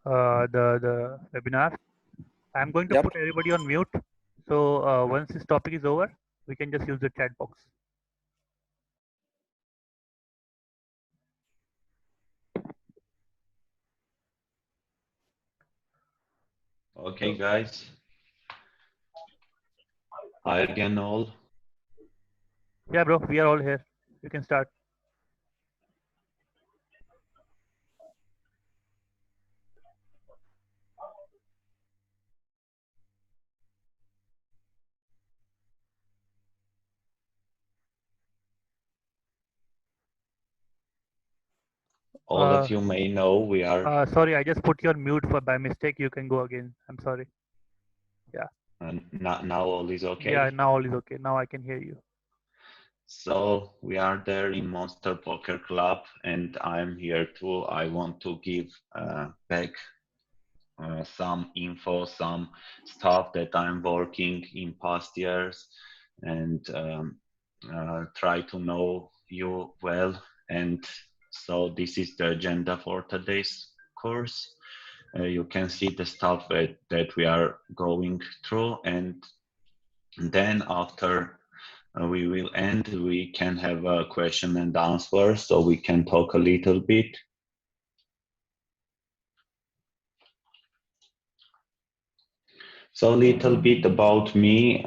the webinar. I'm going to Yep. put everybody on mute. So once this topic is over, we can just use the chat box. Okay, guys. Hi again, all. Yeah, bro, we are all here. You can start. All Uh, of you may know we are, sorry, I just put you on mute for by mistake. You can go again. I'm sorry. Yeah, now all is yeah. okay. Now all is okay. Now I can hear you. So we are there in Monster Poker Club, and I'm here too. I want to give back some info, some stuff that I'm working in past years, and try to know you well. And so this is the agenda for today's course. You can see the stuff that we are going through, and then after we will end, we can have a question and answer, so we can talk a little bit. So a little bit about me.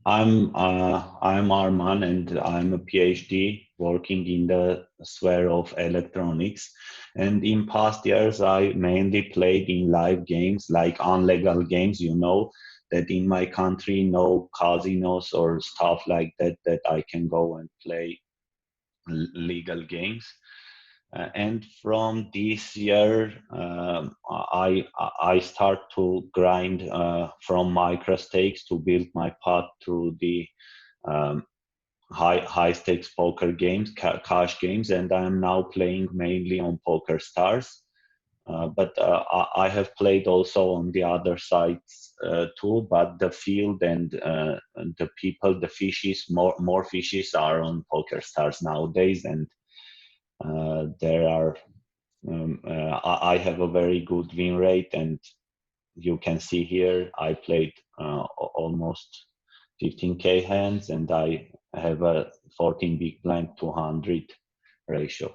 I'm Arman, and I'm a PhD working in the sphere of electronics. And in past years, I mainly played in live games, like unlegal games. You know that in my country, no casinos or stuff like that that I can go and play legal games. And from this year, I start to grind from micro stakes to build my path through the um, high stakes poker games, cash games, and I am now playing mainly on Poker Stars. But I have played also on the other sites too. But the field and the people, the fishes, more fishes are on Poker Stars nowadays, and there are I have a very good win rate, and you can see here I played almost 15k hands, and I have a 14 big blind 200 ratio.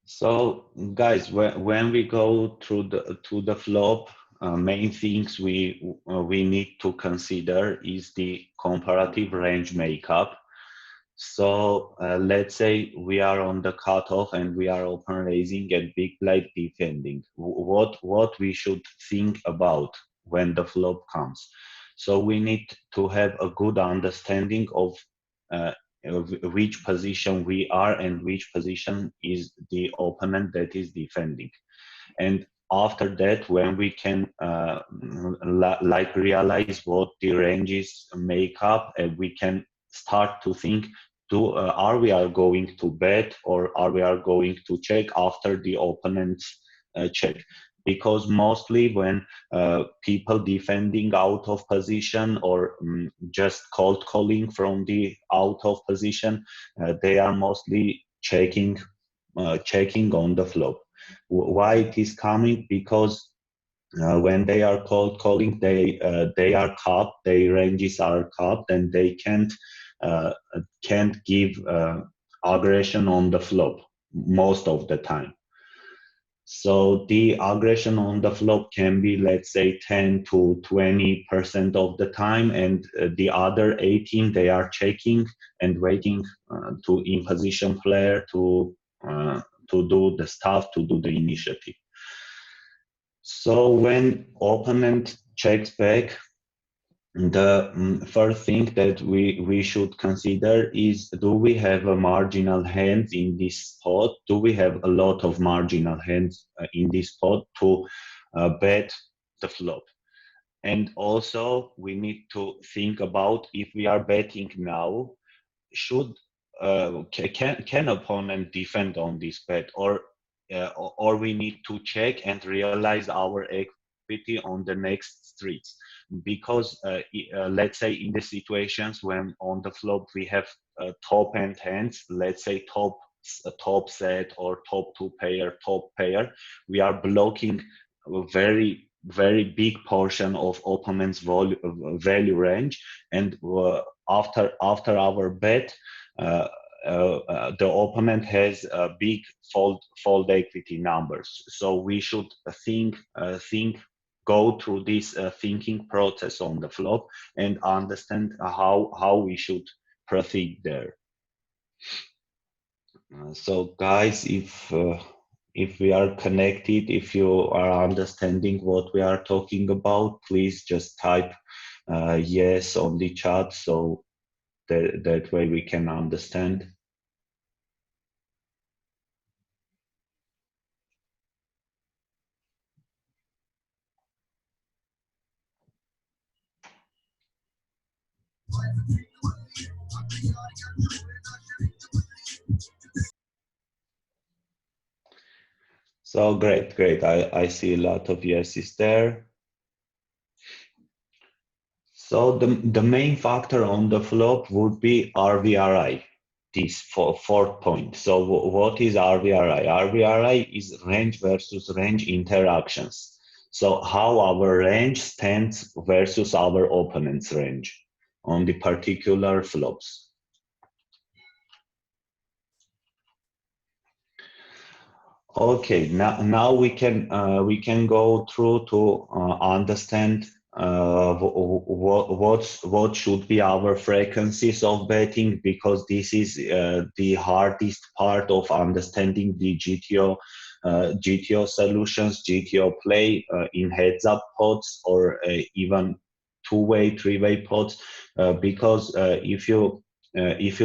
So guys, when we go through the flop, main things we need to consider is the comparative range makeup. So let's say we are on the cutoff and we are open raising and big blind defending. What we should think about when the flop comes? So we need to have a good understanding uh, of which position we are and which position is the opponent that is defending. And after that, when we can like realize what the ranges make up, and we can start to think, are we are going to bet or are we are going to check after the opponent's check? Because mostly when people defending out of position or just cold calling from the out of position, they are mostly checking on the flop. Why it is coming? Because when they are cold calling, they are capped, their ranges are capped, and they uh, can't give aggression on the flop most of the time. So the aggression on the flop can be, let's say, 10 to 20% of the time, and the other 18 they are checking and waiting to in position player uh, to do the stuff, to do the initiative. So when opponent checks back, the first thing that we should consider is, do we have a marginal hands in this spot? Do we have a lot of marginal hands in this spot to bet the flop? And also we need to think about, if we are betting now, should can opponent defend on this bet, or we need to check and realize our equity on the next streets, because let's say in the situations when on the flop we have top end hands, let's say top set or top two pair, top pair, we are blocking a very big portion of opponent's value range, and after our bet, the opponent has big fold equity numbers. So we should think, go through this thinking process on the flop and understand how we should proceed there. So guys, if we are connected, if you are understanding what we are talking about, please just type yes on the chat, so that way we can understand. So great. I see a lot of yeses there. So the main factor on the flop would be RVRI, this fourth point. So what is RVRI? RVRI is range versus range interactions. So how our range stands versus our opponent's range on the particular flops. Okay, now we can go through to understand what should be our frequencies of betting, because this is the hardest part of understanding the GTO solutions, GTO play in heads-up pots, or even two-way, three-way pots, because if you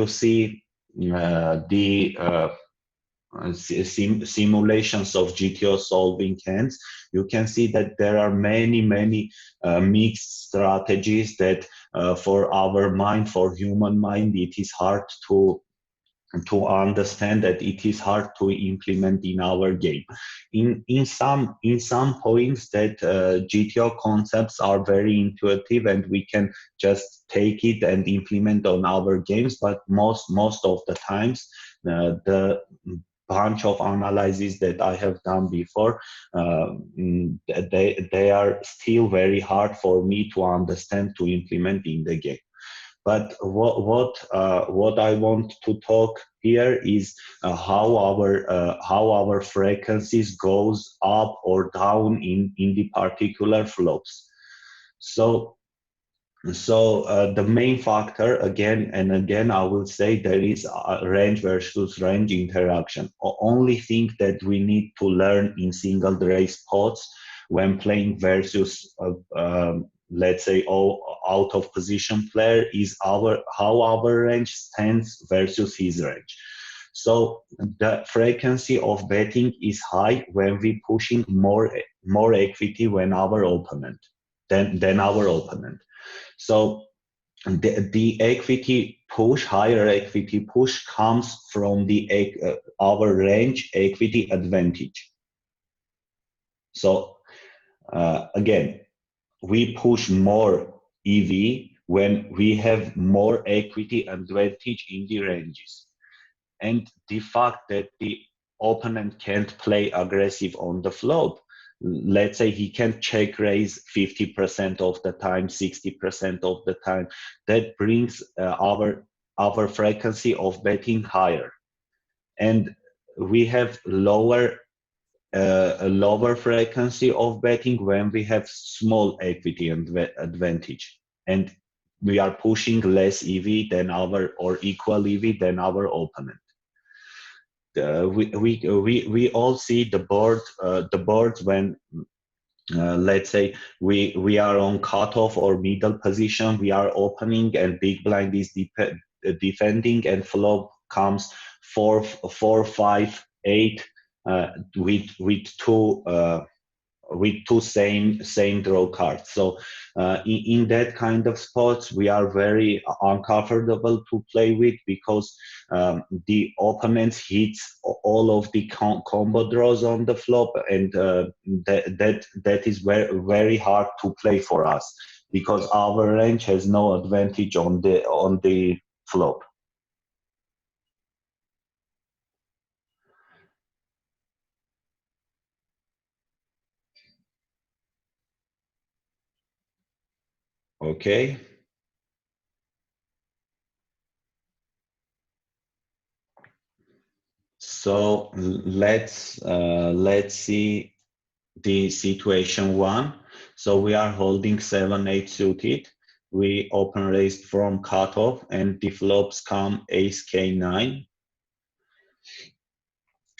see the simulations of GTO solving hands, you can see that there are many mixed strategies that for our mind, for human mind, it is hard to understand, that it is hard to implement in our game. In some points, that GTO concepts are very intuitive and we can just take it and implement on our games, but most of the times the bunch of analyses that I have done before, they are still very hard for me to understand, to implement in the game. But what I want to talk here is how our frequencies goes up or down in the particular flops. So the main factor, again and again, I will say, there is a range versus range interaction. Only thing that we need to learn in single race pots when playing versus let's say out of position player is how our range stands versus his range. So the frequency of betting is high when we pushing more equity than our opponent. So the equity push, higher equity push, comes from the our range equity advantage. So again, we push more EV when we have more equity advantage in the ranges. And the fact that the opponent can't play aggressive on the flop, let's say he can check raise 50% of the time, 60% of the time, that brings our frequency of betting higher. And we have a lower frequency of betting when we have small equity advantage, and we are pushing less EV than or equal EV than our opponent. We all see the boards when let's say we are on cutoff or middle position, we are opening and big blind is defending, and flop comes 4, 5, 8 with two same draw cards. So in that kind of spots, we are very uncomfortable to play with, because the opponents hits all of the combo draws on the flop, and that is very hard to play for us, because our range has no advantage on the flop. Okay. So let's see the situation one. So we are holding 7-8 suited. We open raised from cutoff, and the flops come ace k9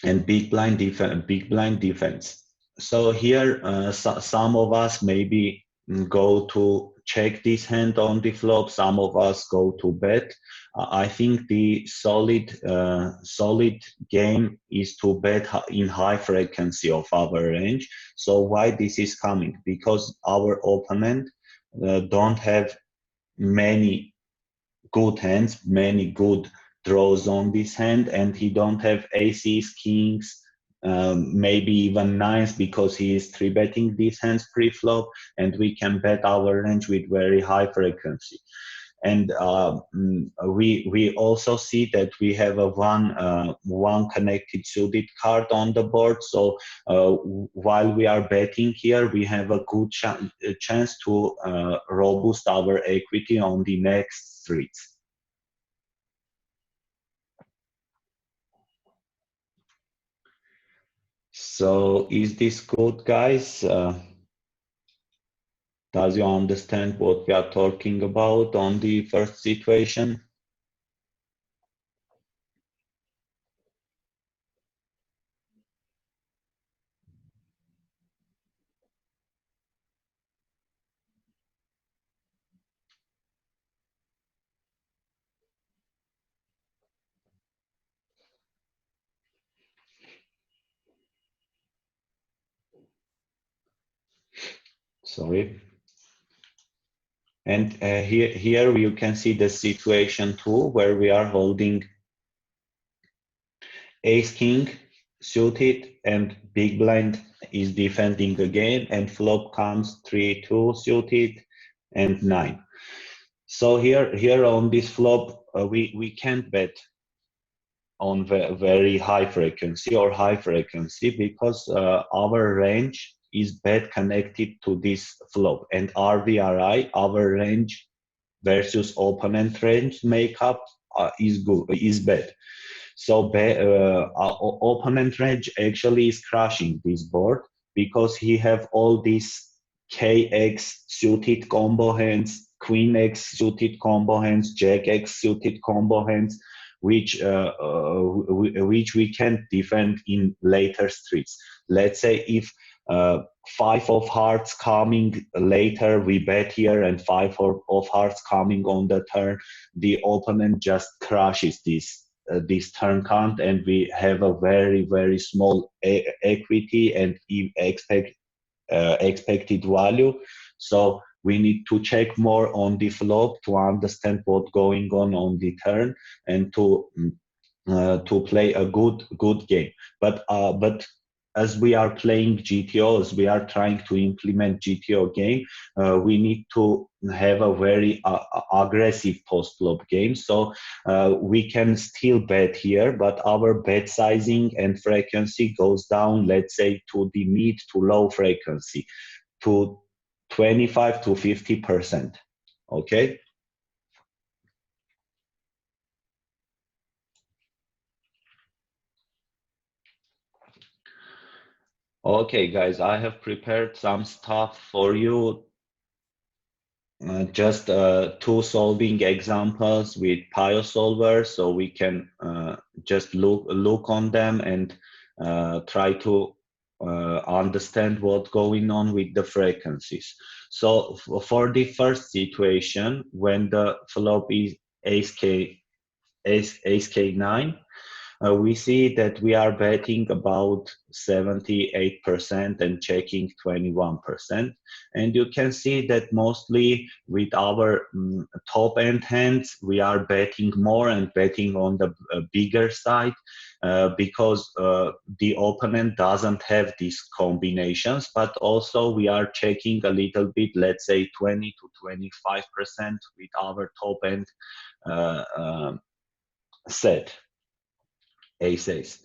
and big blind defense. So here, some of us maybe go to check this hand on the flop. Some of us go to bet. I think the solid game is to bet in high frequency of our range. So why this is coming? Because our opponent don't have many good hands, many good draws on this hand, and he don't have aces, kings, maybe even nines, because he is three betting these hands pre-flop, and we can bet our range with very high frequency. And we also see that we have a one connected suited card on the board. So while we are betting here, we have a good chance to robust our equity on the next streets. So is this good, guys? Does you understand what we are talking about on the first situation? Sorry. And here you can see the situation too, where we are holding ace king suited, and big blind is defending again, and flop comes 3-2 suited and 9. So here on this flop, we can't bet on very high frequency or high frequency, because our range is bet connected to this flop, and RVRI, our range versus opponent range makeup is bad. So our opponent range actually is crushing this board, because he have all these KX suited combo hands, Queen X suited combo hands, Jack X suited combo hands, which we can defend in later streets. Let's say if five of hearts coming later, we bet here, and five of hearts coming on the turn, the opponent just crushes this turn count, and we have a very small equity and expected value. So we need to check more on the flop to understand what's going on the turn, and to play a good game. But as we are playing GTO, as we are trying to implement GTO game, we need to have a very aggressive post-flop game. So we can still bet here, but our bet sizing and frequency goes down, let's say, to the mid to low frequency, to 25 to 50%. Okay. Okay, guys, I have prepared some stuff for you. Just two solving examples with PioSolver, so we can just look on them and try to understand what's going on with the frequencies. So for the first situation, when the flop is ace k9, we see that we are betting about 78% and checking 21%. And you can see that mostly with our top end hands, we are betting more and betting on the bigger side because the opponent doesn't have these combinations, but also we are checking a little bit, let's say 20 to 25% with our top end uh, um set aces.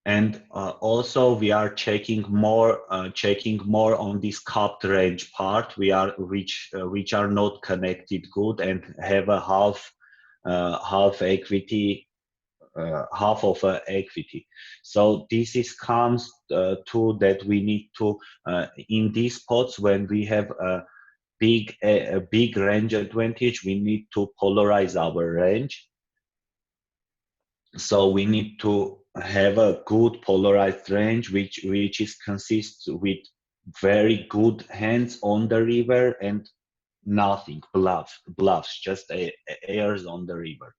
And also we are checking more on this cupped range part, we are which are not connected good and have a half equity, half of equity. So this is comes to that we need to in these spots when we have a big range advantage, we need to polarize our range. So we need to have a good polarized range, which is consists with very good hands on the river and nothing bluffs, just airs on the river.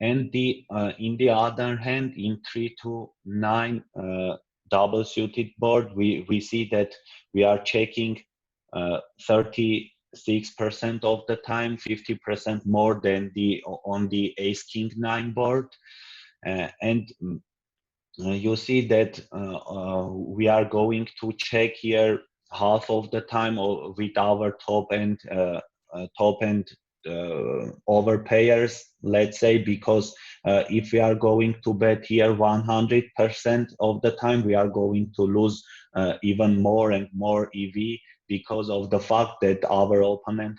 And the in the other hand, in 3 to 9 double suited board, we see that we are checking 36% of the time, 50% more than the on the ace king 9 board. And you see that we are going to check here half of the time with our top end overpayers, let's say, because if we are going to bet here 100% of the time, we are going to lose even more and more EV because of the fact that our opponent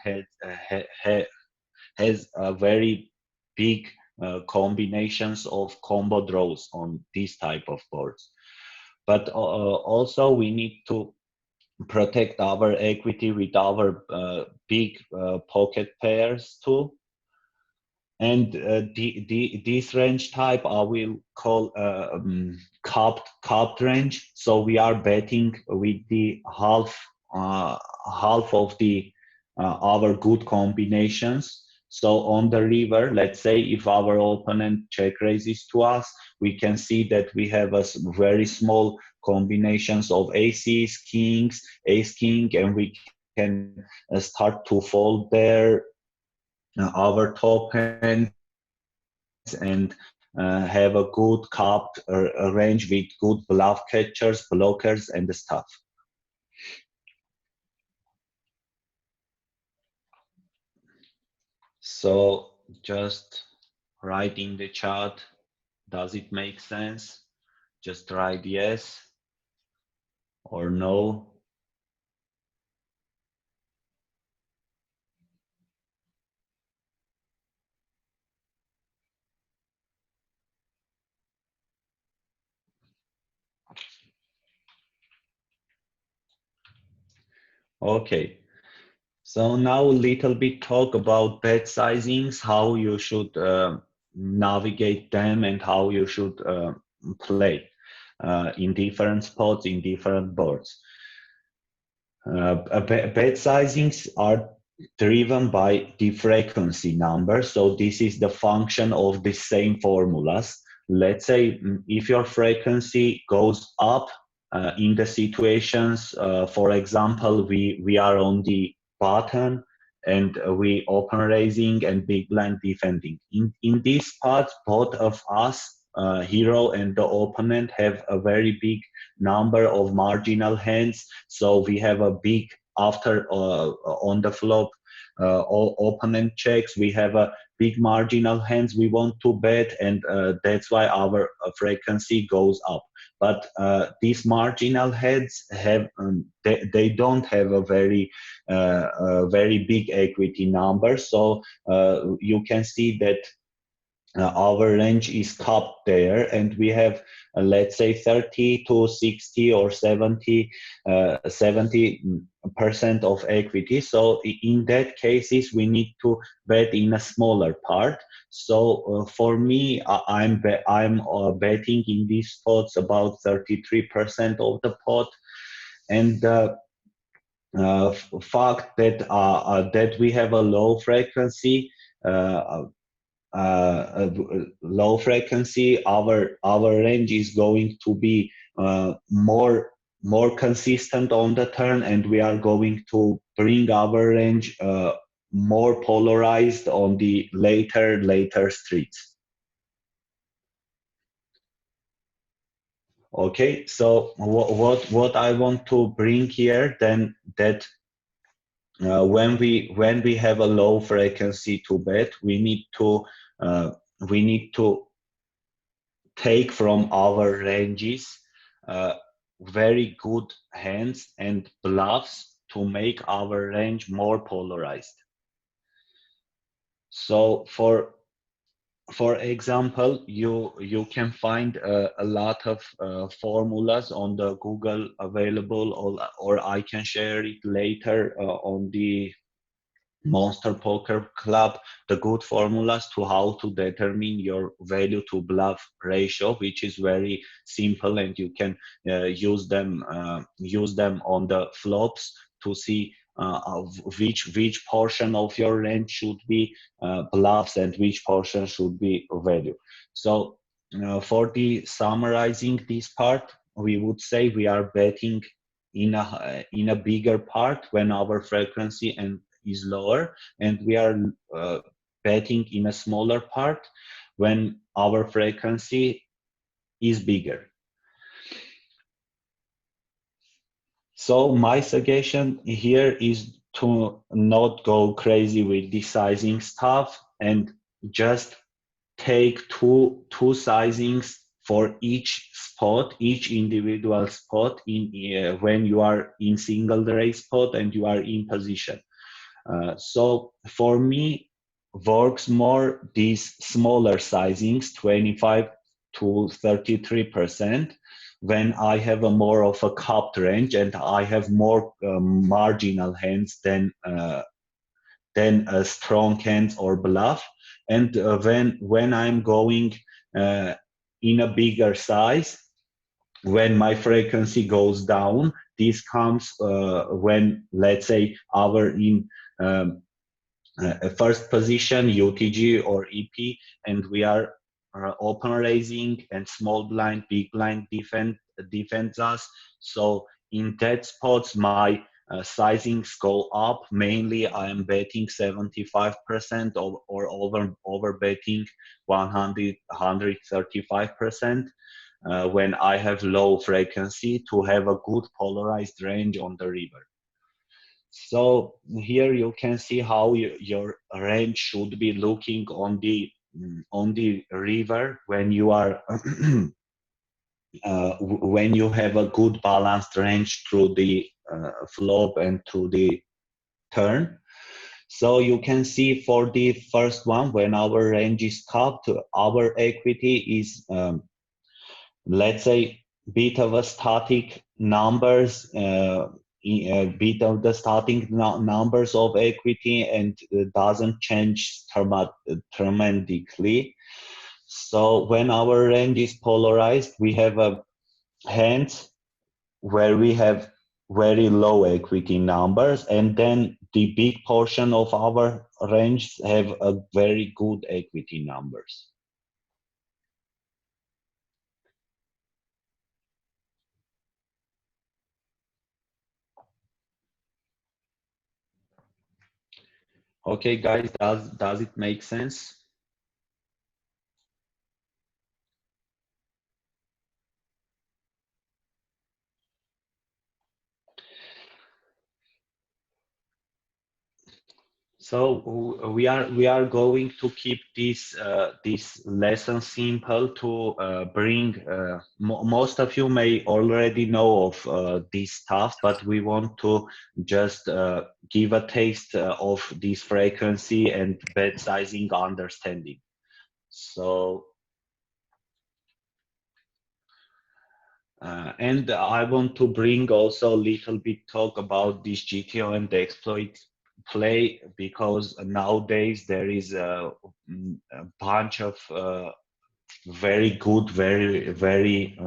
has a very big combinations of combo draws on these type of boards. But also we need to protect our equity with our big pocket pairs too. And this range type I will call cupped range. So we are betting with the half of the our good combinations. So on the river, let's say if our opponent check raises to us, we can see that we have a very small combinations of aces, kings, ace king, and we can start to fold there our top hands and have a good cupped range with good bluff catchers, blockers, and stuff. So just write in the chat, does it make sense? Just write yes or no. Okay. So now a little bit talk about bet sizings, how you should navigate them and how you should play in different spots, in different boards. Bet sizings are driven by the frequency number. So this is the function of the same formulas. Let's say if your frequency goes up in the situations, for example, we are on the button and we open raising and big blind defending. In this part, both of us, hero and the opponent, have a very big number of marginal hands. So we have a big after on the flop opponent checks, we have a big marginal hands we want to bet, and that's why our frequency goes up. But these marginal heads have they don't have a very big equity number, so you can see that our range is capped there, and we have let's say 30 to 60 or 70% of equity. So in that cases we need to bet in a smaller part. So for me, I'm betting in these spots about 33% of the pot. And fact that that we have a low frequency low frequency, our range is going to be more consistent on the turn, and we are going to bring our range more polarized on the later streets. Okay, so what I want to bring here then, that when we have a low frequency to bet, uh, we need to take from our ranges uh, very good hands and bluffs to make our range more polarized. So for example, you can find a lot of formulas on the Google available, or I can share it later on the Monster Poker Club, the good formulas to how to determine your value to bluff ratio, which is very simple, and you can use them on the flops to see which portion of your range should be bluffs and which portion should be value. So for the summarizing this part, we would say we are betting in a bigger part when our frequency and is lower, and we are betting in a smaller part when our frequency is bigger. So my suggestion here is to not go crazy with the sizing stuff, and just take two sizings for each spot, each individual spot in when you are in single raise spot and you are in position. So for me, works more these smaller sizings, 25 to 33%, when I have a more of a cupped range and I have more marginal hands than a strong hands or bluff. And when I'm going in a bigger size, when my frequency goes down, this comes when, let's say, our in first position, UTG or EP, and we are open raising and small blind, big blind defends us. So in that spots, my sizings go up. Mainly, I am betting 75% or over betting 135%. When I have low frequency to have a good polarized range on the river. So here you can see how your range should be looking on the river when you are when you have a good balanced range through the flop and through the turn. So you can see for the first one, when our range is capped, our equity is let's say bit of a static numbers, a bit of the starting numbers of equity, and doesn't change tremendously. So when our range is polarized, we have a hands where we have very low equity numbers, and then the big portion of our range have a very good equity numbers. Okay, guys, does it make sense? So we are going to keep this lesson simple to bring. Most of you may already know of this stuff, but we want to just give a taste of this frequency and bet sizing understanding. So. And I want to bring also a little bit talk about this GTO and the exploit play, because nowadays there is a bunch of very good, very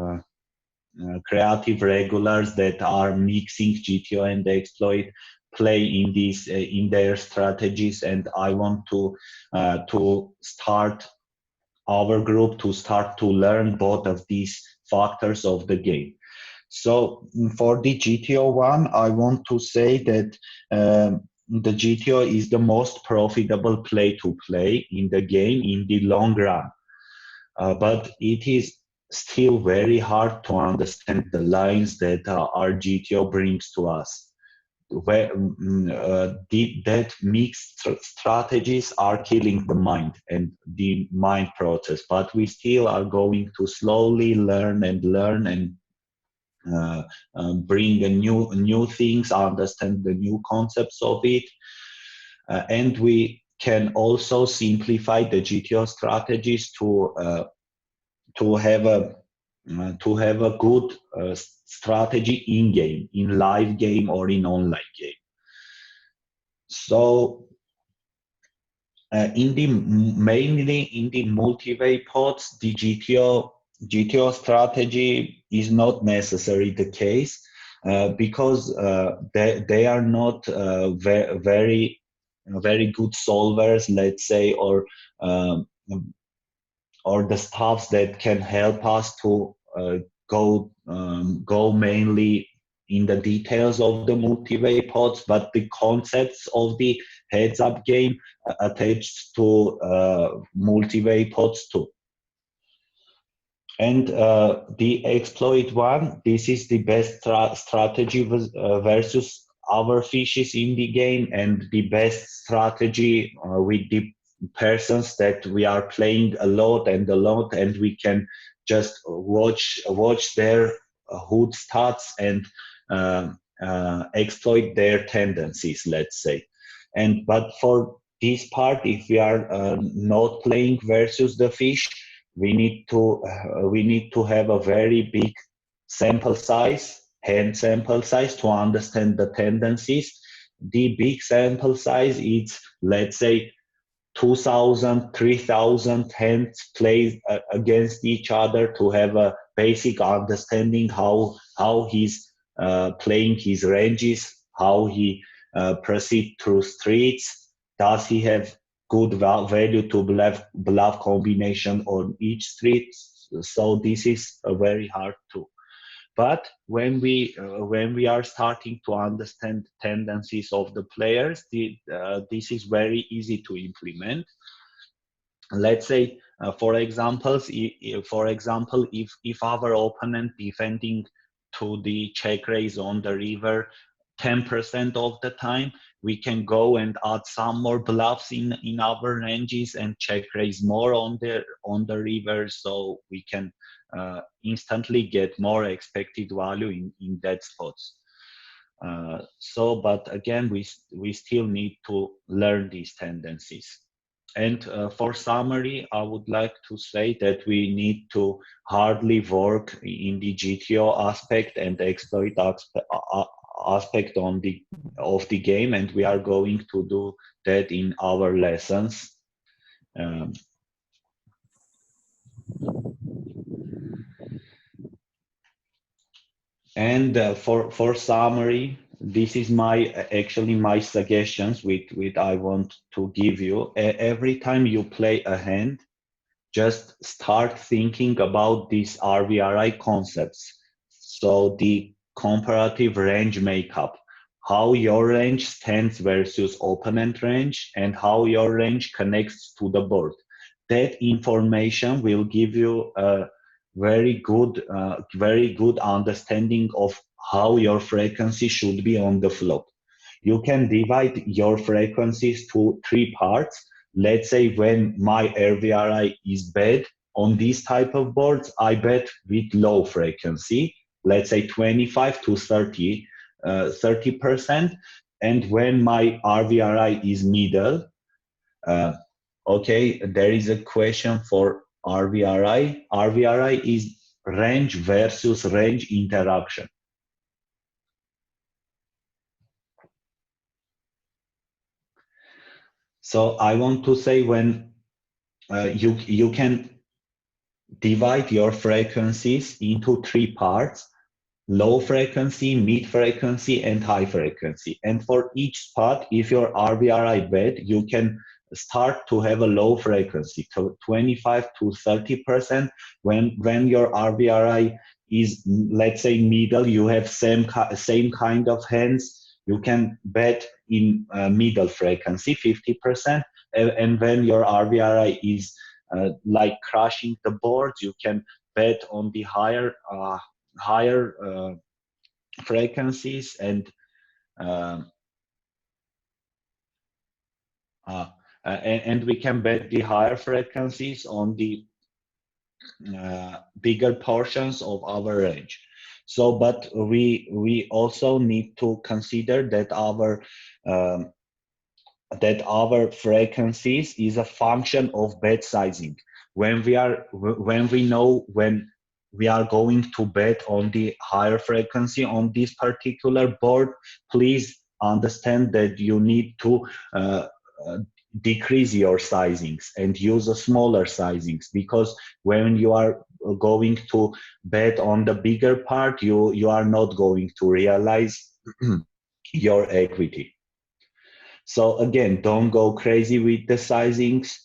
creative regulars that are mixing GTO and the exploit play in these in their strategies, and I want to start our group to start to learn both of these factors of the game. So for the GTO one, I want to say that the GTO is the most profitable play to play in the game in the long run. But it is still very hard to understand the lines that our GTO brings to us. That mixed strategies are killing the mind and the mind process, but we still are going to slowly learn and bring a new things, understand the new concepts of it, and we can also simplify the GTO strategies to have a good strategy in game, in live game or in online game. So mainly in the multi-way pods, the GTO strategy is not necessarily the case because they are not very good solvers, let's say, um, or the stuffs that can help us to go mainly in the details of the multi-way pods, but the concepts of the heads-up game attached to multi-way pods too. And the exploit one, this is the best strategy versus other fishes in the game, and the best strategy with the persons that we are playing a lot, and we can just watch their hood stats and exploit their tendencies, let's say. But for this part, if we are not playing versus the fish, we need to have a very big sample size, hand sample size, to understand the tendencies. The big sample size is, let's say, 2,000, 3,000 hands played against each other to have a basic understanding how he's playing his ranges, how he proceeds through streets, does he have good value to bluff combination on each street. So this is very hard to. But when we are starting to understand tendencies of the players, this is very easy to implement. Let's say, for example, if our opponent defending to the check raise on the river 10% of the time, we can go and add some more bluffs in our ranges and check raise more on the river, so we can instantly get more expected value in that spots. But again, we still need to learn these tendencies. And for summary, I would like to say that we need to hardly work in the GTO aspect and exploit aspect of the game, and we are going to do that in our lessons. And for summary, this is actually my suggestions with I want to give you. Every time you play a hand, just start thinking about these RVRI concepts. So the comparative range makeup, how your range stands versus opponent range, and how your range connects to the board. That information will give you a very good understanding of how your frequency should be on the flop. You can divide your frequencies to 3 parts. Let's say when my RVRI is bad on these type of boards, I bet with low frequency, let's say 25 to 30%. And when my RVRI is middle, okay, there is a question for RVRI. RVRI is range versus range interaction. So I want to say, when you can divide your frequencies into 3 parts. low frequency, mid frequency, and high frequency. And for each spot, if your RVRI bad, you can start to have a low frequency, to 25 to 30%. When your RVRI is, let's say, middle, you have same kind of hands, you can bet in middle frequency, 50%. And when your RVRI is like crushing the boards, you can bet on the higher frequencies, and um, uh, and we can bet the higher frequencies on the bigger portions of our range. So, but we also need to consider um, that our frequencies is a function of bet sizing. When we know when we are going to bet on the higher frequency on this particular board, please understand that you need to uh, uh, decrease your sizings and use a smaller sizings, because when you are going to bet on the bigger part, you are not going to realize your equity. So again, don't go crazy with the sizings,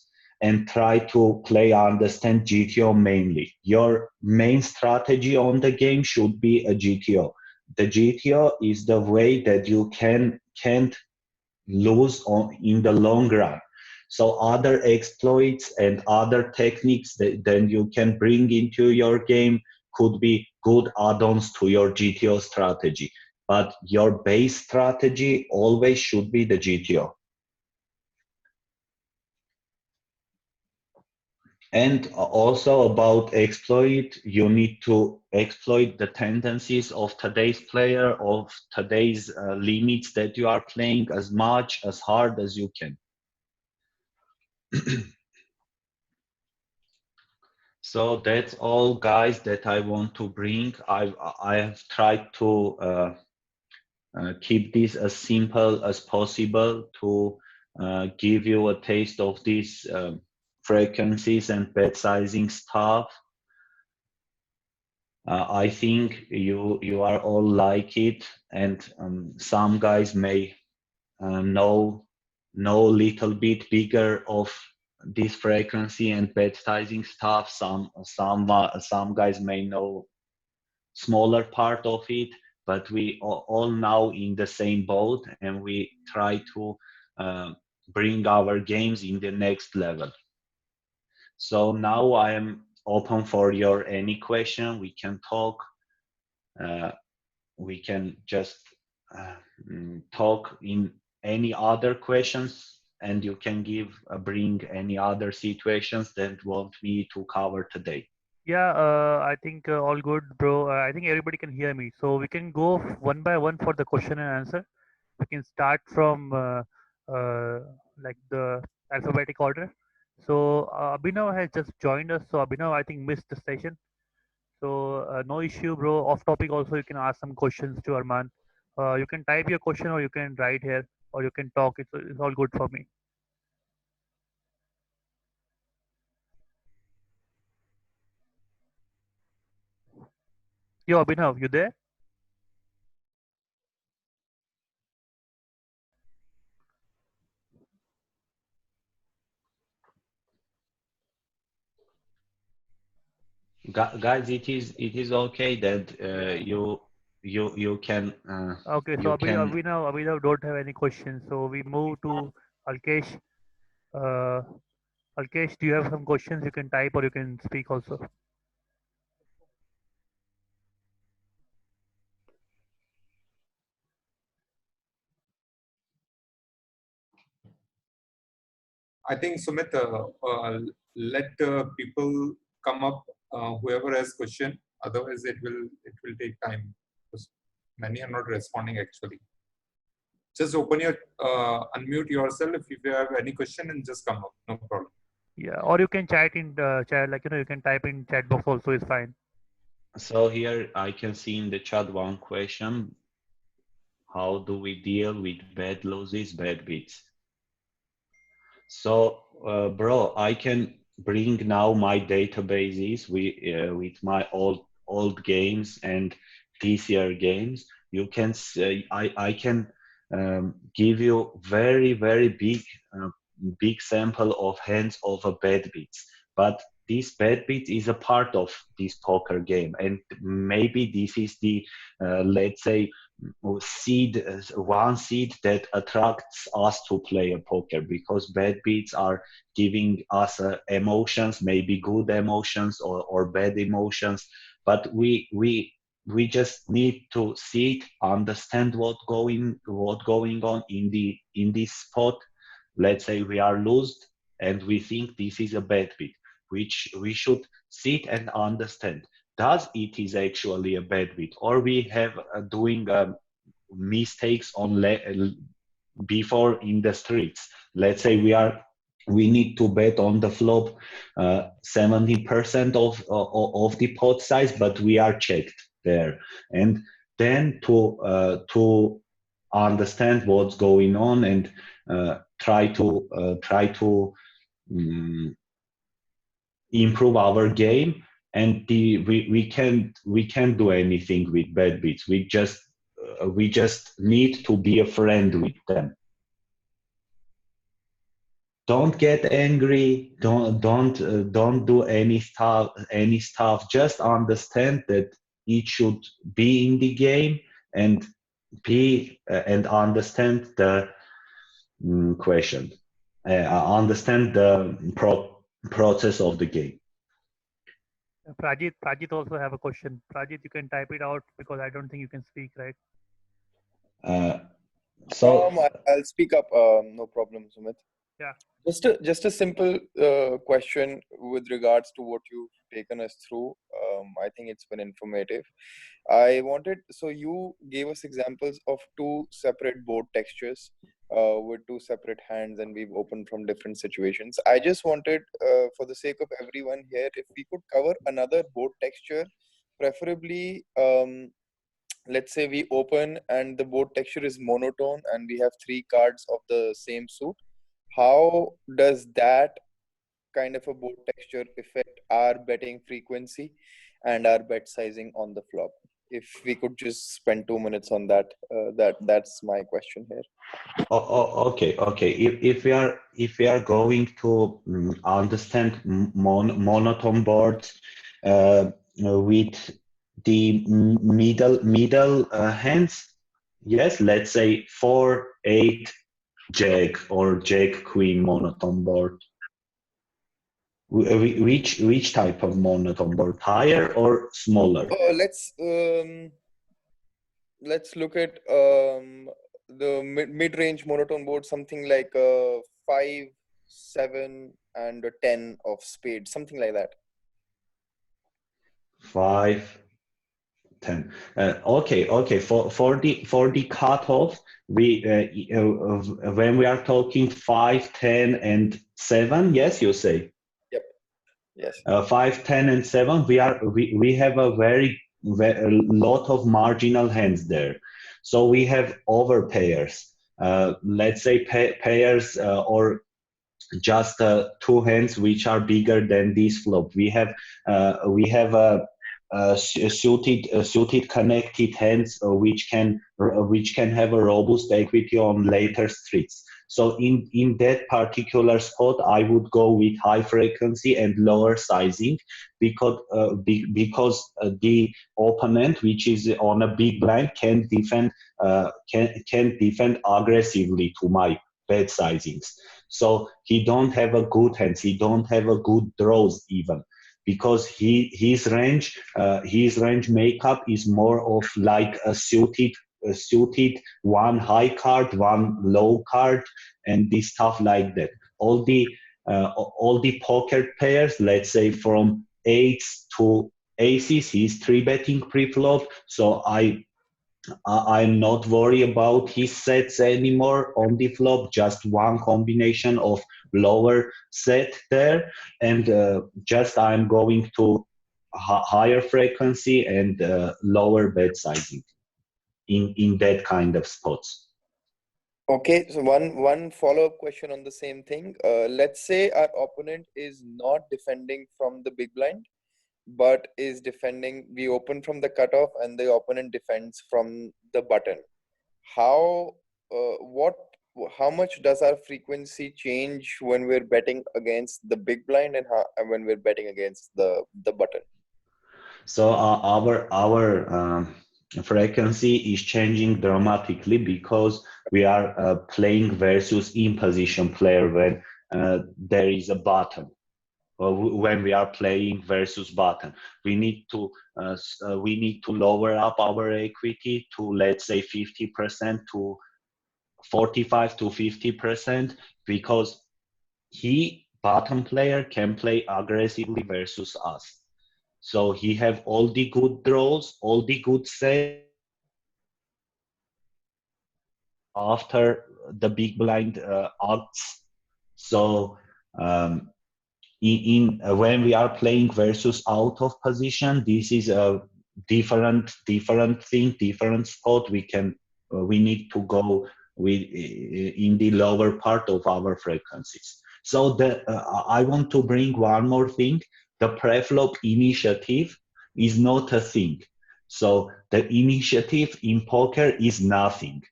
and try to play understand GTO mainly. Your main strategy on the game should be a GTO. The GTO is the way that you can't lose in the long run. So other exploits and other techniques that then you can bring into your game could be good add-ons to your GTO strategy. But your base strategy always should be the GTO. And also about exploit, you need to exploit the tendencies of today's player, of today's limits that you are playing as much, as hard as you can. So that's all, guys, that I want to bring. I have tried to keep this as simple as possible to give you a taste of these frequencies and bet sizing stuff. I think you are all like it, and some guys may know a little bit bigger of this frequency and bet sizing stuff. Some guys may know smaller part of it, but we all now in the same boat, and we try to bring our games in the next level. So now I am open for your any question. We can talk. We can just talk in any other questions, and you can bring any other situations that want me to cover today. Yeah, I think all good, bro. I think everybody can hear me. So we can go one by one for the question and answer. We can start from like the alphabetic order. So Abhinav has just joined us. So Abhinav, I think missed the session. So no issue, bro. Off topic also, you can ask some questions to Arman. You can type your question or you can write here or you can talk. It's all good for me. Yo, Abhinav, you there? Guys, it is okay that you can Okay, so you can. Abhinav don't have any questions. So we move to Alkesh. Uh, Alkesh, do you have some questions? You can type or you can speak also. I think Sumit, let people come up. Whoever has question, otherwise it will take time because many are not responding actually. Just open your unmute yourself if you have any question and just come up. No problem. Yeah, or you can chat in the chat, like you can type in chat box also is fine. So here I can see in the chat one question: how do we deal with bad losses, bad beats? So, bro, I can bring now my databases with my old games and this year games, you can say I can give you very big sample of hands of a bad beats, but this bad beat is a part of this poker game, and maybe this is the let's say seed, one seed that attracts us to play a poker, because bad beats are giving us emotions, maybe good emotions or bad emotions, but we just need to see it, understand what going on in this spot. Let's say we are lost and we think this is a bad beat, which we should sit and understand. Does it is actually a bad beat, or we have doing mistakes on before in the streets? Let's say we need to bet on the flop 70% of the pot size, but we are checked there, and then to understand what's going on and try to improve our game. And we can't do anything with bad beats. We just need to be a friend with them. Don't get angry. Don't do any stuff. Just understand that it should be in the game, and be and understand the question. Understand the process of the game. Prajit also have a question. Prajit, you can type it out because I don't think you can speak, right? So I'll speak up. No problem, Sumit. Yeah. Just a simple question with regards to what you've taken us through. I think it's been informative. So you gave us examples of two separate board textures with two separate hands, and we've opened from different situations. I just wanted, for the sake of everyone here, if we could cover another board texture, preferably, let's say we open and the board texture is monotone and we have three cards of the same suit. How does that kind of a board texture affect our betting frequency and our bet sizing on the flop? If we could just spend 2 minutes on that, that's my question here. okay. If we are going to understand monotone boards with the middle hands, yes, let's say 4-8 Jack or Jack Queen monotone board. Which type of monotone board? Higher or smaller? Let's look at the mid-range monotone board, something like 5, 7, and a 10 of spades, something like that. 5, 10. Okay. For the cutoff, we when we are talking 5, 10, and 7, yes, you say. Yep. Yes. 5, 10, and 7. We have a a lot of marginal hands there. So we have over pairs. Let's say pairs or just two hands which are bigger than this flop. We have a suited connected hands which can have a robust equity on later streets. So in that particular spot, I would go with high frequency and lower sizing, because the opponent, which is on a big blind, can defend aggressively to my bad sizings. So he don't have a good hands. He don't have a good draws even, because his range makeup is more of like a suited one high card, one low card, and this stuff like that. All the poker pairs, let's say from eights to aces, he's three betting pre-flop. So I'm not worried about his sets anymore on the flop. Just one combination of lower set there, and just I'm going to higher frequency and lower bet sizing in that kind of spots. Okay, so one follow-up question on the same thing. Let's say our opponent is not defending from the big blind, but is defending. We open from the cutoff and the opponent defends from the button. How what how much does our frequency change when we're betting against the big blind and when we're betting against the button? So our frequency is changing dramatically because we are playing versus in position player when there is a button. When we are playing versus button, we need to lower up our equity to, let's say, 50% to 45 to 50%, because button player can play aggressively versus us. So he have all the good draws, all the good sets after the big blind acts. So um, when we are playing versus out of position, this is a different thing, different spot. We need to go with in the lower part of our frequencies. So I want to bring one more thing. The preflop initiative is not a thing. So the initiative in poker is nothing.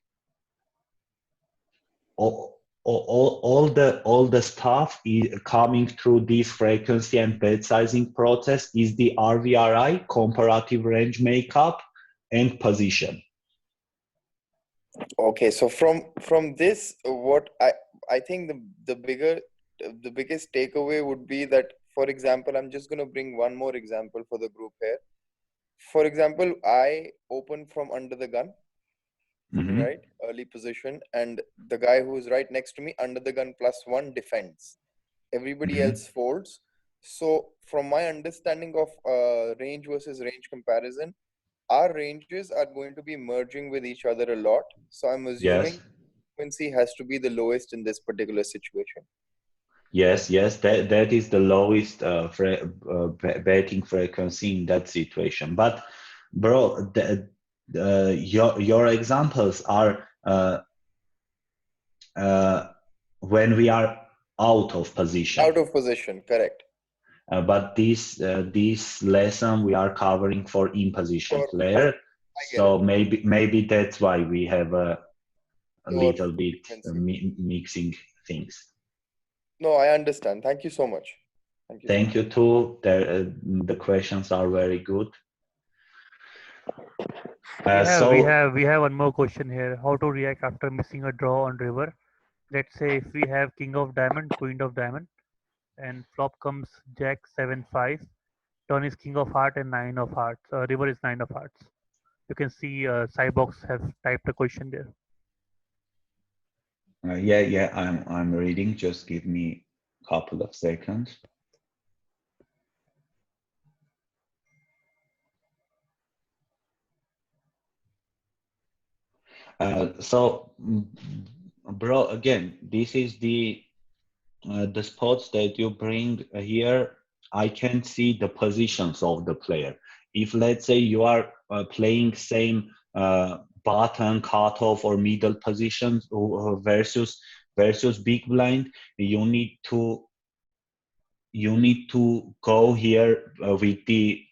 All the stuff is coming through this frequency and bet sizing process is the RVRI, comparative range makeup, and position. Okay, so from this, what I think the biggest takeaway would be that, for example, I'm just going to bring one more example for the group here. For example, I open from under the gun, right, early position, and the guy who is right next to me under the gun +1 defends. Everybody else folds. So from my understanding of range versus range comparison, our ranges are going to be merging with each other a lot. So I'm assuming frequency has to be the lowest in this particular situation. Yes, that is the lowest betting frequency in that situation. But bro, your examples are when we are out of position. Out of position, correct. But this lesson we are covering for in position player. So maybe that's why we have a little bit mixing things. No, I understand. Thank you so much. Thank you too. The questions are very good. We have one more question here. How to react after missing a draw on river? Let's say if we have king of diamond, queen of diamond, and flop comes jack 7-5. Turn is king of heart and 9 of hearts. River is 9 of hearts. You can see Cybox have typed a question there. Yeah, I'm reading. Just give me a couple of seconds. So, bro, again, this is the spots that you bring here. I can see the positions of the player. If, let's say, you are playing same button, cutoff, or middle positions versus big blind, you need to go here with the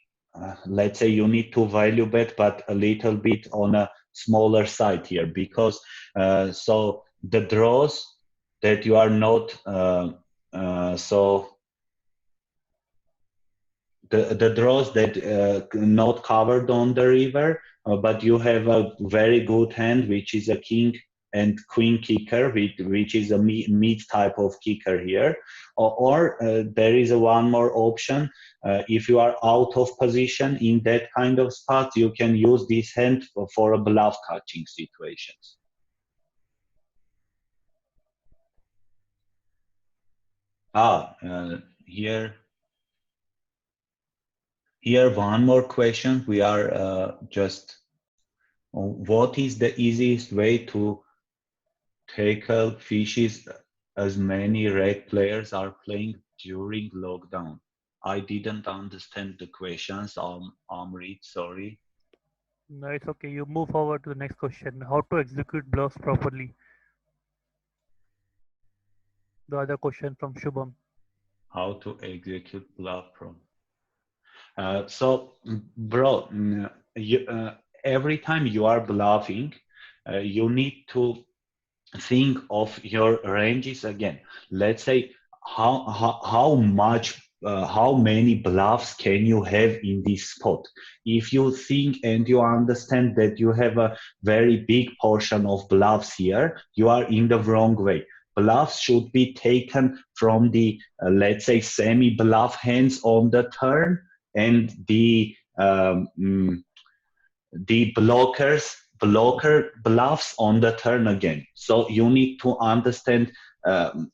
let's say you need to value bet, but a little bit on a smaller side here, because so the draws that you are not so the draws that not covered on the river, but you have a very good hand, which is a king and queen kicker, which is a mid type of kicker here. Or there is one more option. If you are out of position in that kind of spot, you can use this hand for a bluff catching situations. Here one more question. We are just, what is the easiest way to tackle fishes as many red players are playing during lockdown? I didn't understand the questions. Amrit, sorry. No, it's okay. You move forward to the next question. How to execute bluffs properly? The other question from Shubham. How to execute bluff from? So, bro, every time you are bluffing, you need to think of your ranges again. Let's say how much how many bluffs can you have in this spot? If you think and you understand that you have a very big portion of bluffs here, you are in the wrong way. Bluffs should be taken from the let's say semi bluff hands on the turn and the blocker bluffs on the turn again. So you need to understand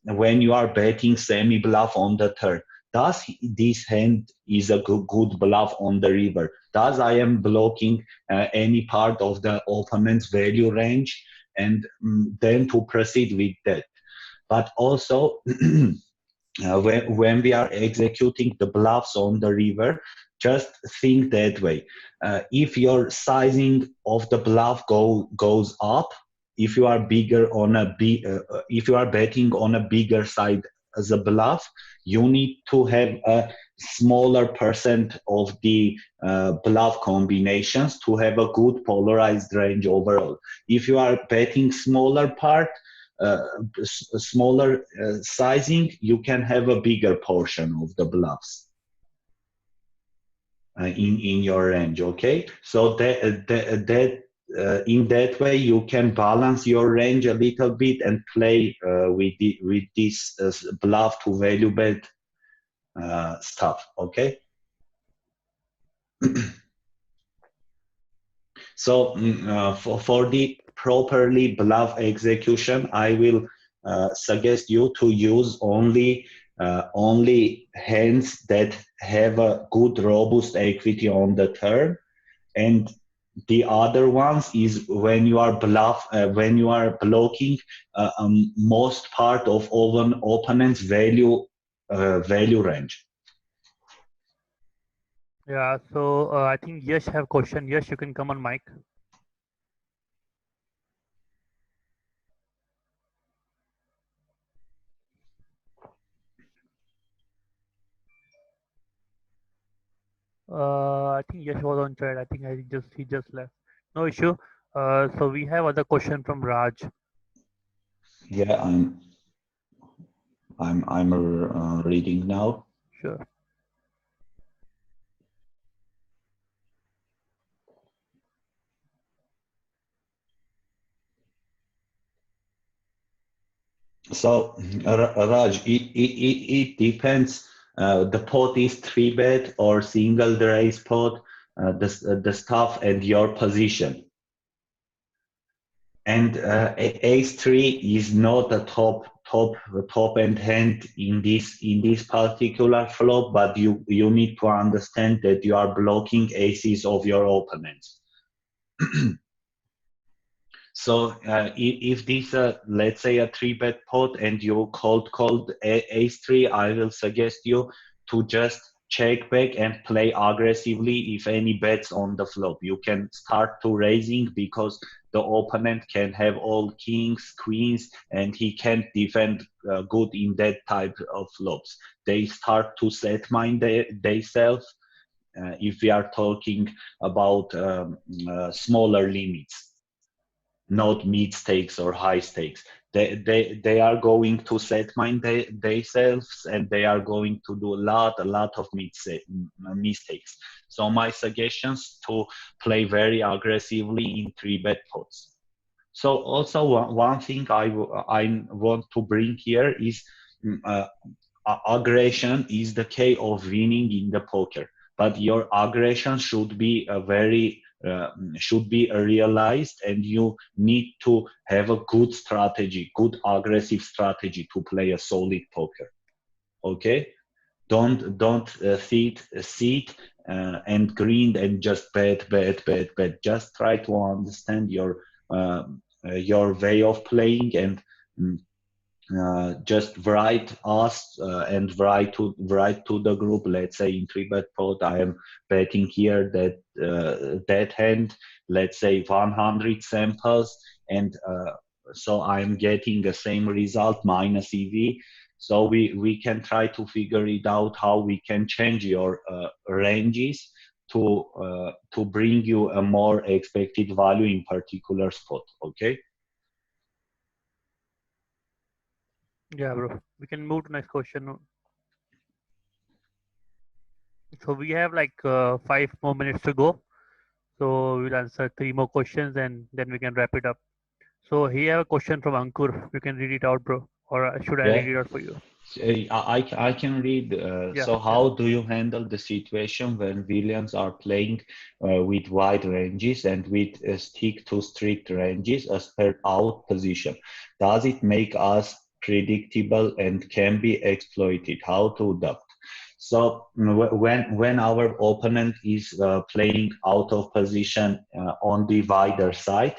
when you are betting semi bluff on the turn. Does this hand is a good bluff on the river? Does I am blocking any part of the opponent's value range? And then to proceed with that. But also when we are executing the bluffs on the river, just think that way. If your sizing of the bluff goes up, if you are bigger on if you are betting on a bigger side as a bluff, you need to have a smaller percent of the bluff combinations to have a good polarized range overall. If you are betting smaller part, uh, smaller sizing, you can have a bigger portion of the bluffs in your range. Okay, so that in that way you can balance your range a little bit and play with this bluff to value bet stuff. Okay. So for the properly bluff execution, I will suggest you to use only hands that have a good robust equity on the turn, and the other ones is when you are when you are blocking most part of an opponent's value range. Yeah, so I think Yash have question. Yash, you can come on mic. I think Yash was on chat. I think he just left. No issue. So we have other question from Raj. Yeah, I'm reading now. Sure. So, Raj, it depends. The pot is 3-bet or single raise pot, the stuff and your position. And ace 3 is not a top end hand in this particular flop, but you need to understand that you are blocking aces of your opponents. So if this let's say a 3-bet pot and you called ace 3, I will suggest you to just check back and play aggressively. If any bets on the flop, you can start to raising because the opponent can have all kings, queens, and he can't defend good in that type of flops. They start to set mine themselves if we are talking about smaller limits, not mid stakes or high stakes. They are going to set mine themselves, and they are going to do a lot of mistakes. So my suggestions to play very aggressively in 3-bet pots. So also one thing I want to bring here is aggression is the key of winning in the poker, but your aggression should be should be realized, and you need to have a good strategy, good aggressive strategy to play a solid poker. Okay, don't sit and grind and just bet. Just try to understand your way of playing, and just write us and write to the group. Let's say in 3-bet pot, I am betting here that that hand, let's say 100 samples, and so I'm getting the same result minus EV. So we can try to figure it out how we can change your ranges to bring you a more expected value in particular spot. Okay. Yeah, bro. We can move to next question. So we have like 5 more minutes to go. So we'll answer 3 more questions and then we can wrap it up. So here I have a question from Ankur. You can read it out, bro. Or should I read Yeah. it out for you? I can read. Yeah, So yeah. how do you handle the situation when villains are playing with wide ranges and with stick to strict ranges as per out position? Does it make us predictable and can be exploited? How to adapt? So when our opponent is playing out of position on the wider side,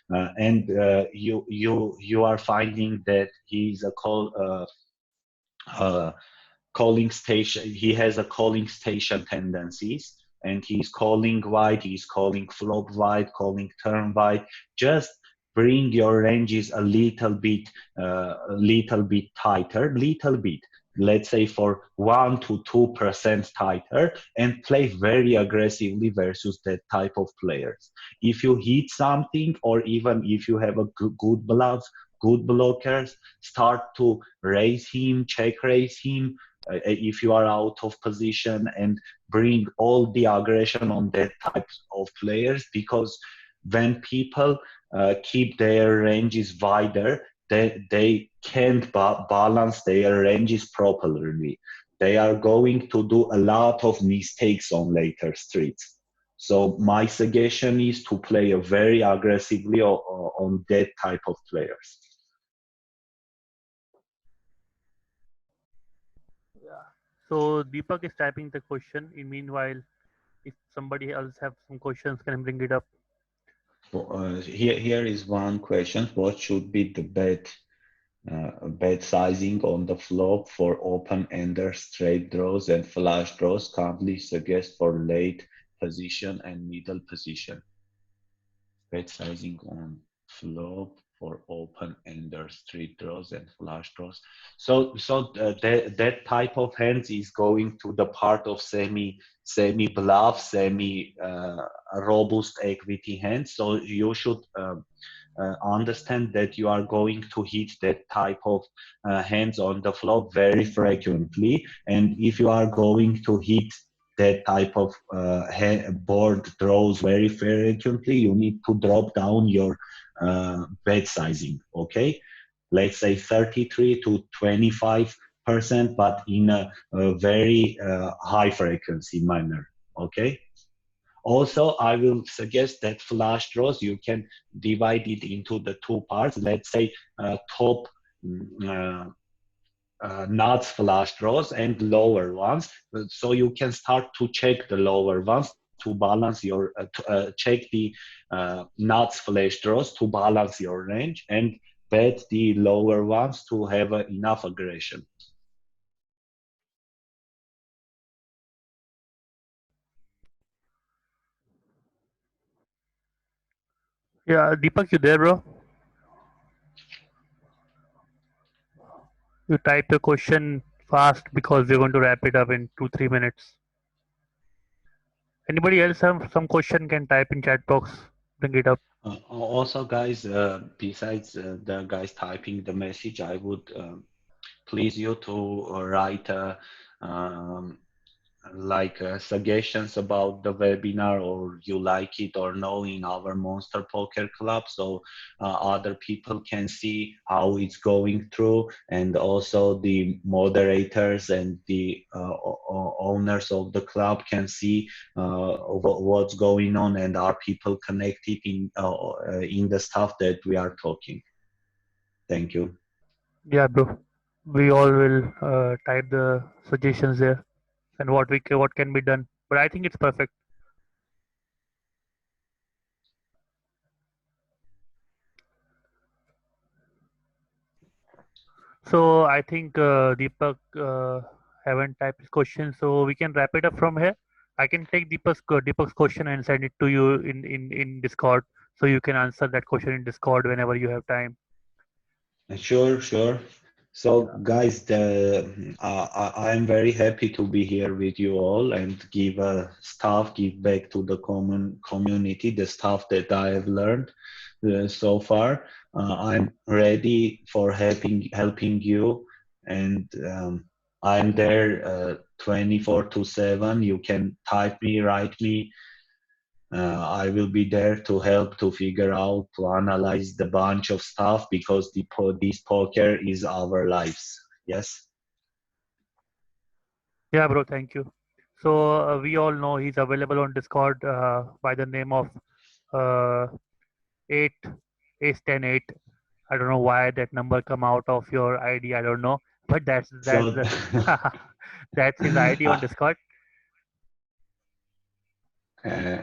and you are finding that he's a uh, calling station. He has a calling station tendencies, and he's calling wide, he's calling flop wide, calling turn wide. Just bring your ranges a little bit tighter, little bit. Let's say for 1 to 2% tighter, and play very aggressively versus that type of players. If you hit something, or even if you have a good bluff, good blockers, start to raise him, check raise him, if you are out of position, and bring all the aggression on that type of players, because when people keep their ranges wider, they can't balance their ranges properly. They are going to do a lot of mistakes on later streets. So my suggestion is to play very aggressively on that type of players. Yeah. So Deepak is typing the question. In meanwhile, if somebody else have some questions, can I bring it up? Here is one question. What should be the bet sizing on the flop for open-ender straight draws and flush draws? Kindly suggest for late position and middle position. Bet sizing on flop for open-ender straight draws and flush draws. So that type of hands is going to the part of semi bluff, semi robust equity hands. So you should understand that you are going to hit that type of hands on the flop very frequently. And if you are going to hit that type of board draws very frequently, you need to drop down your bet sizing, okay? Let's say 33 to 25%, but in a very high frequency manner, okay? Also, I will suggest that flush draws, you can divide it into the two parts. Let's say top uh, nuts flush draws and lower ones. So you can start to check the lower ones to balance your, check the nuts flash draws to balance your range, and bet the lower ones to have enough aggression. Yeah, Deepak, you there, bro? You type your question fast because we're going to wrap it up in 2-3 minutes. Anybody else have some question can type in chat box. Bring it up. Also, guys, besides the guys typing the message, I would please you to write like suggestions about the webinar, or you like it or no, in our Monster Poker Club, so other people can see how it's going through, and also the moderators and the owners of the club can see what's going on, and are people connected in the stuff that we are talking. Thank you. Yeah, bro. We all will type the suggestions there and what can be done. But I think it's perfect. So I think Deepak haven't typed his question, so we can wrap it up from here. I can take Deepak's question and send it to you in Discord, so you can answer that question in Discord whenever you have time. Sure, sure. So, guys, I'm very happy to be here with you all and give back to the common community, the stuff that I have learned so far. I'm ready for helping you, and I'm there 24/7. You can type me, write me. I will be there to help to figure out, to analyze the bunch of stuff because this poker is our lives. Yes. Yeah, bro. Thank you. So we all know he's available on Discord by the name of uh, 8 Ace 10 8. I don't know why that number come out of your ID. I don't know, but that's So, the that's his ID on uh, Discord. uh,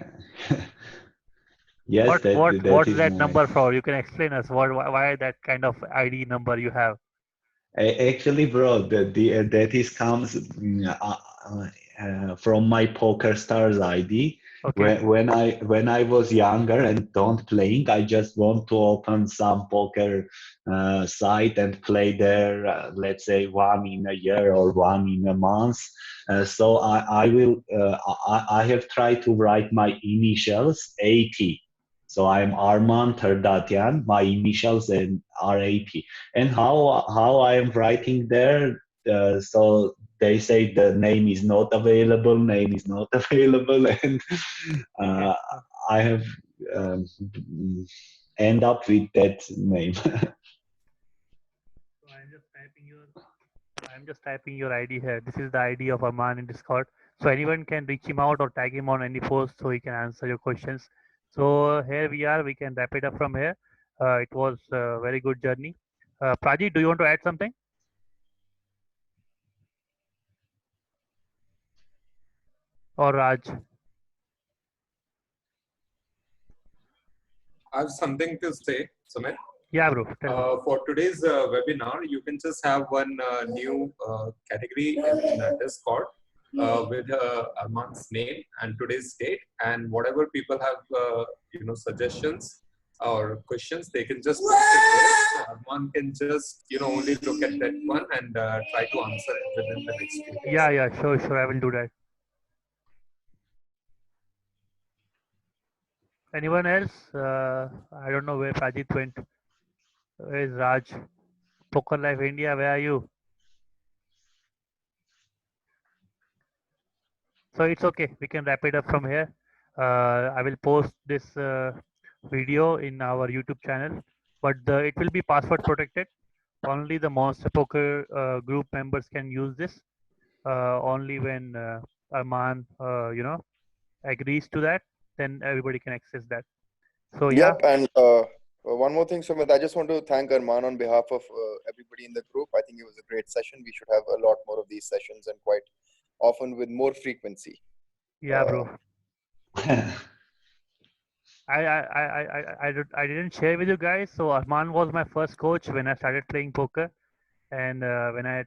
yes, What that what that what's is that my. number for? You can explain us why that kind of ID number you have. Actually, bro, that is comes from my Poker Stars ID. Okay. When I was younger and don't playing, I just want to open some poker site and play there. Let's say one in a year or one in a month. So I have tried to write my initials 80. So I'm Arman Terdatian. My initials and are 80, and how I am writing there. So they say the name is not available, name is not available, and Okay. uh, I have um, end up with that name. So I'm just typing your ID here. This is the ID of Arman in Discord. So anyone can reach him out or tag him on any post so he can answer your questions. So here we are. We can wrap it up from here. It was a very good journey. Praji, do you want to add something? Or Raj? I have something to say, Sumit. Yeah, bro. Tell me. For today's webinar, you can just have one new category in Discord with Arman's name and today's date, and whatever people have, suggestions or questions, they can just post it there. So Arman can just, only look at that one and try to answer it within the next few days. Yeah, sure. I will do that. Anyone else? I don't know where Prajit went. Where is Raj? Poker Life India, where are you? So it's okay. We can wrap it up from here. I will post this video in our YouTube channel, but it will be password protected. Only the Monster Poker group members can use this. Only when Arman, agrees to that, then everybody can access that. So yeah, Yep, and one more thing, Sumit, I just want to thank Arman on behalf of everybody in the group. I think it was a great session. We should have a lot more of these sessions and quite often with more frequency. yeah, bro. I didn't share with you guys. So Arman was my first coach when I started playing poker, and when I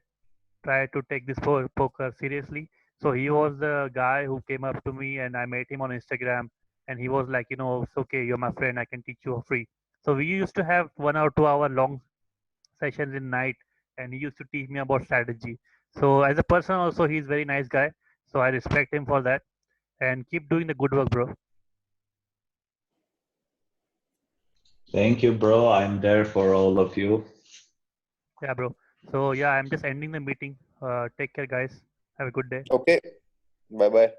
tried to take this poker seriously. So he was the guy who came up to me, and I met him on Instagram, and he was like, it's okay, you're my friend, I can teach you for free. So we used to have 1 or 2 hour long sessions in night, and he used to teach me about strategy. So as a person, also he's very nice guy. So I respect him for that, and keep doing the good work, bro. Thank you, bro. I'm there for all of you. Yeah, bro. So yeah, I'm just ending the meeting. Take care, guys. Have a good day. Okay, bye bye.